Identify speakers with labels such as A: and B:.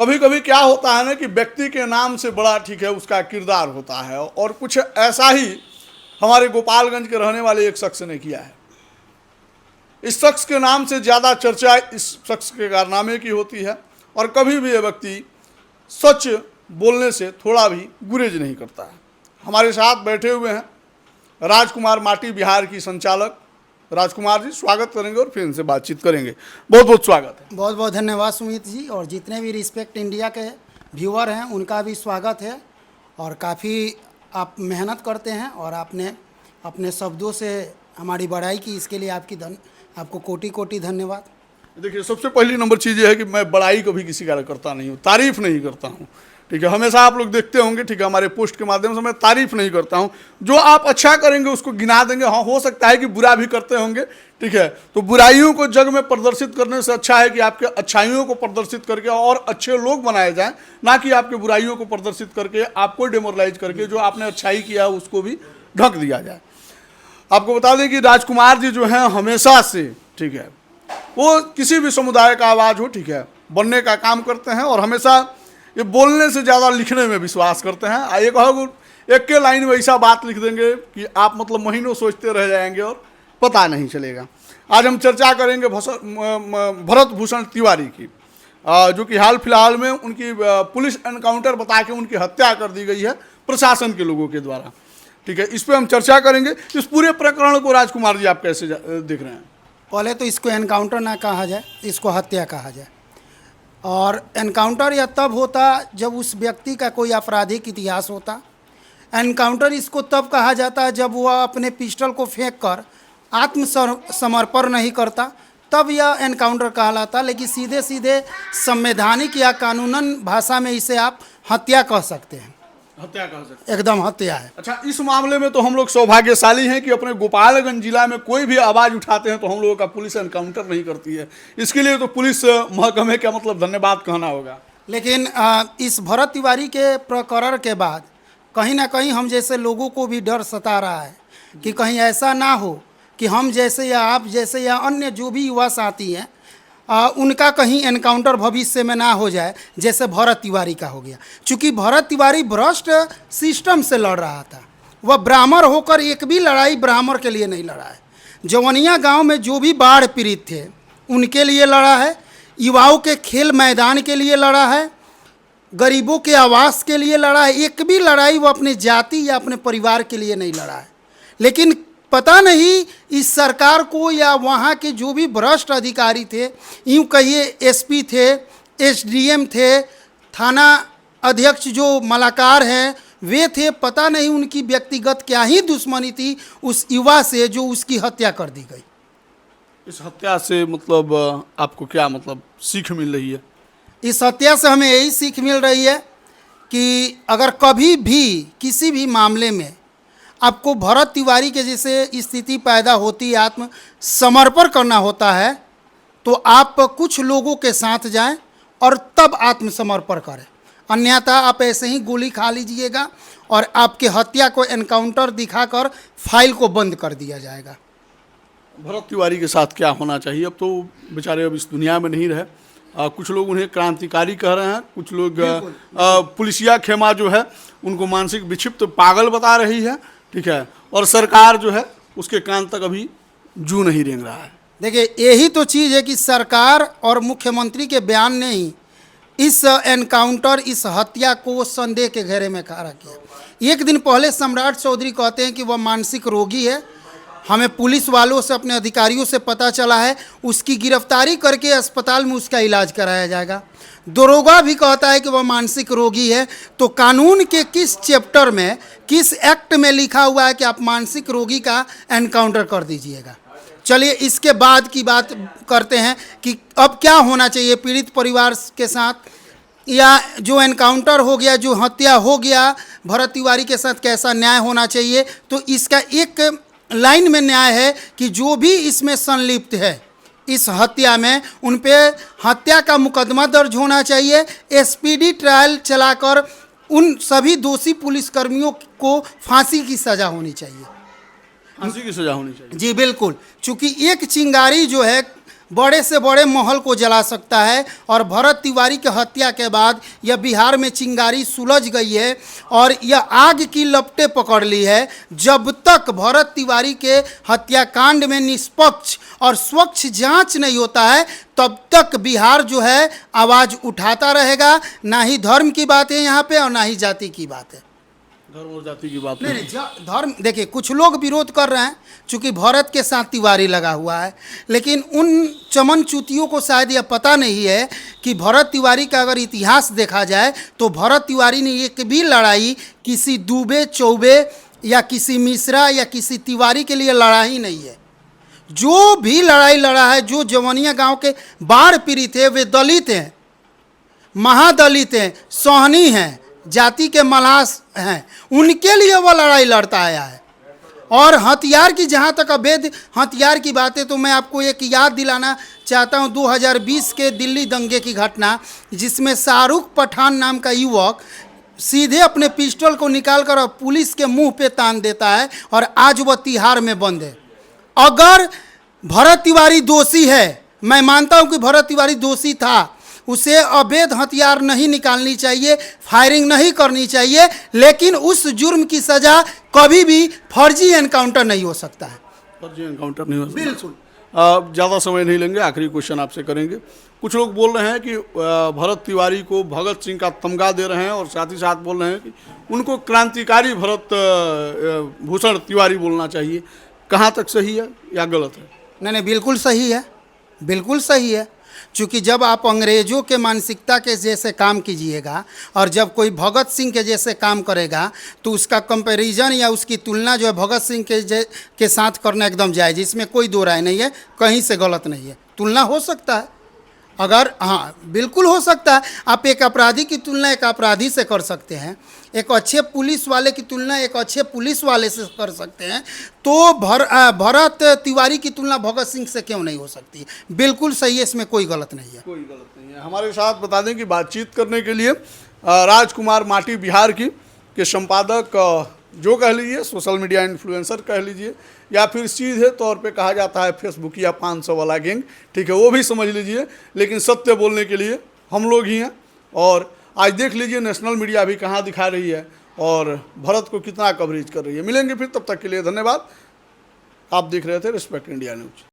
A: कभी कभी क्या होता है ना कि व्यक्ति के नाम से बड़ा ठीक है उसका किरदार होता है, और कुछ ऐसा ही हमारे गोपालगंज के रहने वाले एक शख्स ने किया है। इस शख्स के नाम से ज़्यादा चर्चा इस शख्स के कारनामे की होती है, और कभी भी ये व्यक्ति सच बोलने से थोड़ा भी गुरेज नहीं करता है। हमारे साथ बैठे हुए हैं राजकुमार माटी बिहार की संचालक। राजकुमार जी, स्वागत करेंगे और फिर इनसे बातचीत करेंगे। बहुत बहुत स्वागत है।
B: बहुत बहुत धन्यवाद सुमित जी, और जितने भी रिस्पेक्ट इंडिया के व्यूअर हैं उनका भी स्वागत है। और काफ़ी आप मेहनत करते हैं और आपने अपने शब्दों से हमारी बड़ाई की, इसके लिए आपको कोटि कोटि धन्यवाद।
A: देखिए, सबसे पहली नंबर चीज़ ये है कि मैं बड़ाई कभी किसी का करता नहीं हूँ, तारीफ़ नहीं करता हूँ। ठीक है, हमेशा आप लोग देखते होंगे, ठीक है, हमारे पोस्ट के माध्यम से मैं तारीफ़ नहीं करता हूँ। जो आप अच्छा करेंगे उसको गिना देंगे। हाँ, हो सकता है कि बुरा भी करते होंगे, ठीक है, तो बुराइयों को जग में प्रदर्शित करने से अच्छा है कि आपके अच्छाइयों को प्रदर्शित करके और अच्छे लोग बनाए जाएं, ना कि आपके बुराइयों को प्रदर्शित करके आपको डिमोरलाइज करके जो आपने अच्छाई किया है उसको भी ढक दिया जाए। आपको बता दें कि राजकुमार जी जो हैं हमेशा से, ठीक है, वो किसी भी समुदाय का आवाज़ हो, ठीक है, बनने का काम करते हैं, और हमेशा ये बोलने से ज़्यादा लिखने में विश्वास करते हैं। एक एक के लाइन में ऐसा बात लिख देंगे कि आप मतलब महीनों सोचते रह जाएंगे और पता नहीं चलेगा। आज हम चर्चा करेंगे भरत भूषण तिवारी की, जो कि हाल फिलहाल में उनकी पुलिस एनकाउंटर बता के उनकी हत्या कर दी गई है प्रशासन के लोगों के द्वारा। ठीक है, इस पर हम चर्चा करेंगे। इस पूरे प्रकरण को राजकुमार जी आप कैसे देख रहे हैं?
B: पहले तो इसको एनकाउंटर ना कहा जाए, इसको हत्या कहा जाए। और एनकाउंटर यह तब होता जब उस व्यक्ति का कोई आपराधिक इतिहास होता। एनकाउंटर इसको तब कहा जाता है जब वह अपने पिस्टल को फेंक कर आत्मसमर्पण नहीं करता, तब यह एनकाउंटर कहलाता। लेकिन सीधे सीधे संवैधानिक या कानूनन भाषा में इसे आप हत्या कह सकते हैं।
A: हत्या कह सकते हैं,
B: एकदम हत्या है।
A: अच्छा, इस मामले में तो हम लोग सौभाग्यशाली हैं कि अपने गोपालगंज जिला में कोई भी आवाज़ उठाते हैं तो हम लोगों का पुलिस एनकाउंटर नहीं करती है। इसके लिए तो पुलिस महकमे का मतलब धन्यवाद कहना होगा।
B: लेकिन इस भरत तिवारी के प्रकरण के बाद कहीं ना कहीं हम जैसे लोगों को भी डर सता रहा है कि कहीं ऐसा ना हो कि हम जैसे या आप जैसे या अन्य जो भी युवा साथी हैं उनका कहीं एनकाउंटर भविष्य में ना हो जाए जैसे भरत तिवारी का हो गया। चूँकि भरत तिवारी भ्रष्ट सिस्टम से लड़ रहा था। वह ब्राह्मण होकर एक भी लड़ाई ब्राह्मण के लिए नहीं लड़ा है। जवनिया गांव में जो भी बाढ़ पीड़ित थे उनके लिए लड़ा है, युवाओं के खेल मैदान के लिए लड़ा है, गरीबों के आवास के लिए लड़ा है। एक भी लड़ाई वो अपने जाति या अपने परिवार के लिए नहीं लड़ा है। लेकिन पता नहीं इस सरकार को या वहाँ के जो भी भ्रष्ट अधिकारी थे, यूँ कहिए एसपी थे, एसडीएम थे, थाना अध्यक्ष जो मलाकार हैं वे थे, पता नहीं उनकी व्यक्तिगत क्या ही दुश्मनी थी उस युवा से जो उसकी हत्या कर दी गई।
A: इस हत्या से मतलब आपको क्या मतलब सीख मिल रही है?
B: इस हत्या से हमें यही सीख मिल रही है कि अगर कभी भी किसी भी मामले में आपको भरत तिवारी के जैसे स्थिति पैदा होती, आत्मसमर्पण करना होता है, तो आप कुछ लोगों के साथ जाएं और तब आत्मसमर्पण करें। अन्यथा आप ऐसे ही गोली खा लीजिएगा और आपके हत्या को एनकाउंटर दिखाकर फाइल को बंद कर दिया जाएगा।
A: भरत तिवारी के साथ क्या होना चाहिए? अब तो बेचारे अब इस दुनिया में नहीं रहे। कुछ लोग उन्हें क्रांतिकारी कह रहे हैं, कुछ लोग पुलिसिया खेमा जो है उनको मानसिक विक्षिप्त पागल बता रही है। ठीक है, और सरकार जो है उसके कान तक अभी जू नहीं रेंग रहा है।
B: देखिए, यही तो चीज़ है कि सरकार और मुख्यमंत्री के बयान ने ही इस एनकाउंटर, इस हत्या को संदेह के घेरे में खड़ा किया। एक दिन पहले सम्राट चौधरी कहते हैं कि वह मानसिक रोगी है। हमें पुलिस वालों से, अपने अधिकारियों से पता चला है उसकी गिरफ्तारी करके अस्पताल में उसका इलाज कराया जाएगा। दरोगा भी कहता है कि वह मानसिक रोगी है। तो कानून के किस चैप्टर में, किस एक्ट में लिखा हुआ है कि आप मानसिक रोगी का एनकाउंटर कर दीजिएगा? चलिए इसके बाद की बात करते हैं कि अब क्या होना चाहिए पीड़ित परिवार के साथ, या जो एनकाउंटर हो गया, जो हत्या हो गया भरत तिवारी के साथ कैसा न्याय होना चाहिए। तो इसका एक लाइन में न्याय है कि जो भी इसमें संलिप्त है इस हत्या में, उन पे हत्या का मुकदमा दर्ज होना चाहिए। एसपीडी ट्रायल चलाकर उन सभी दोषी पुलिसकर्मियों को फांसी की सज़ा होनी चाहिए।
A: फांसी की सज़ा होनी चाहिए?
B: जी बिल्कुल। चूँकि एक चिंगारी जो है बड़े से बड़े महल को जला सकता है। और भरत तिवारी के हत्या के बाद यह बिहार में चिंगारी सुलझ गई है और यह आग की लपटें पकड़ ली है। जब तक भरत तिवारी के हत्याकांड में निष्पक्ष और स्वच्छ जांच नहीं होता है तब तक बिहार जो है आवाज़ उठाता रहेगा। ना ही धर्म की बात है यहाँ पे और ना ही जाति की बात है।
A: धर्म और जाति की बात
B: नहीं धर्म देखिए, कुछ लोग विरोध कर रहे हैं चूँकि भरत के साथ तिवारी लगा हुआ है, लेकिन उन चमन चूतियों को शायद यह पता नहीं है कि भरत तिवारी का अगर इतिहास देखा जाए तो भरत तिवारी ने एक भी लड़ाई किसी दुबे चौबे या किसी मिश्रा या किसी तिवारी के लिए लड़ा ही नहीं है। जो भी लड़ाई लड़ा है, जो जवनिया गांव के बाढ़ पीड़ित है, वे दलित हैं, महादलित हैं, सोहनी हैं, जाति के मलास हैं, उनके लिए वह लड़ाई लड़ता आया है। और हथियार की जहाँ तक अवैध हथियार की बात है तो मैं आपको एक याद दिलाना चाहता हूँ 2020 के दिल्ली दंगे की घटना, जिसमें शाहरुख पठान नाम का युवक सीधे अपने पिस्टल को निकालकर पुलिस के मुंह पे तान देता है और आज वह तिहाड़ में बंद है। अगर भरत तिवारी दोषी है, मैं मानता हूं कि भरत तिवारी दोषी था, उसे अवैध हथियार नहीं निकालनी चाहिए, फायरिंग नहीं करनी चाहिए, लेकिन उस जुर्म की सज़ा कभी भी फर्जी एनकाउंटर नहीं हो सकता है।
A: फर्जी एनकाउंटर नहीं हो सकता।
B: बिल्कुल।
A: ज़्यादा समय नहीं लेंगे, आखिरी क्वेश्चन आपसे करेंगे। कुछ लोग बोल रहे हैं कि भरत तिवारी को भगत सिंह का तमगा दे रहे हैं और साथ ही साथ बोल रहे हैं कि उनको क्रांतिकारी भरत भूषण तिवारी बोलना चाहिए। कहाँ तक सही है या गलत है?
B: नहीं, बिल्कुल सही है, बिल्कुल सही है। चूँकि जब आप अंग्रेज़ों के मानसिकता के जैसे काम कीजिएगा और जब कोई भगत सिंह के जैसे काम करेगा तो उसका कंपैरिजन या उसकी तुलना जो है भगत सिंह के साथ करना एकदम जायज़, इसमें कोई दो राय नहीं है, कहीं से गलत नहीं है। तुलना हो सकता है, अगर हाँ बिल्कुल हो सकता है। आप एक अपराधी की तुलना एक अपराधी से कर सकते हैं, एक अच्छे पुलिस वाले की तुलना एक अच्छे पुलिस वाले से कर सकते हैं, तो भरत तिवारी की तुलना भगत सिंह से क्यों नहीं हो सकती? बिल्कुल सही है, इसमें कोई गलत नहीं है।
A: कोई गलत नहीं है। हमारे साथ बता दें कि बातचीत करने के लिए राजकुमार माटी बिहार की के संपादक जो कह लीजिए, सोशल मीडिया इन्फ्लुएंसर कह लीजिए, या फिर सीधे तौर पे कहा जाता है फेसबुक या 500 वाला गैंग, ठीक है, वो भी समझ लीजिए। लेकिन सत्य बोलने के लिए हम लोग ही हैं। और आज देख लीजिए नेशनल मीडिया भी कहाँ दिखा रही है और भरत को कितना कवरेज कर रही है। मिलेंगे फिर, तब तक के लिए धन्यवाद। आप देख रहे थे रिस्पेक्ट इंडिया न्यूज।